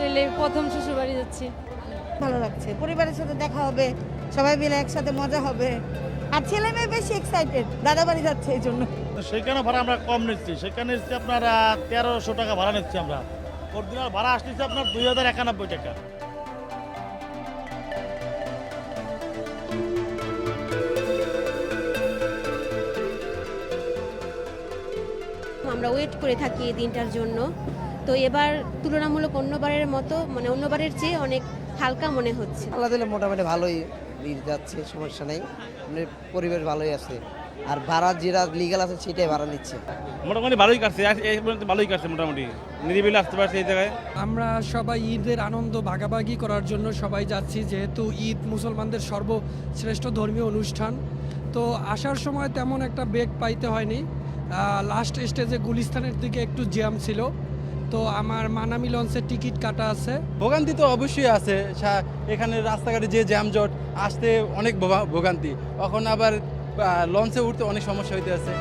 এপ্রিলে প্রথম শ্বশুর বাড়ি যাচ্ছি। ভালো লাগছে, পরিবারের সাথে দেখা হবে, সবাই মিলে একসাথে মজা হবে। আর ছেলে মেয়ে বেশি এক্সাইটেড, দাদা বাড়ি যাচ্ছে এই জন্য। সেখানে ভাড়া আমরা কম নিচ্ছি, সেখানে নিচ্ছি আপনার 1300 টাকা ভাড়া নিচ্ছি আমরা। অরিজিনাল ভাড়া আসতেছে আপনার 2091 টাকা। আমরা ওয়েট করে থাকি এই দিনটার জন্য। তো এবার তুলনামূলক অন্যবারের মতো মানে অন্যবারের চেয়ে অনেক হালকা মনে হচ্ছে। আল্লাহ দিলে মোটামুটি ভালোই যাচ্ছে, সমস্যা নেই, পরিবেশ ভালোই আছে। আর ভাড়া যেটা লিগাল আছে সেটাই ভাড়া নিচ্ছে। মোটামুটি ভালোই কাটছে, এই পর্যন্ত ভালোই কাটছে, মোটামুটি নিরিবিলি আসতে পারছে এই জায়গায়। আমরা সবাই ঈদের আনন্দ ভাগাভাগি করার জন্য সবাই যাচ্ছি, যেহেতু ঈদ মুসলমানদের সর্বশ্রেষ্ঠ ধর্মীয় অনুষ্ঠান। তো আসার সময় তেমন একটা বেগ পাইতে হয়নি। লাস্ট স্টেজে গুলিস্তানের দিকে একটু জ্যাম ছিল, তো আমার মানামি লঞ্চের টিকিট কাটা আছে। ভোগান্তি তো অবশ্যই আছে, এখানে রাস্তাঘাটে যে জ্যামজট আসতে অনেক ভোগান্তি, এখন আবার লঞ্চে উঠতে অনেক সমস্যা হইতে আছে।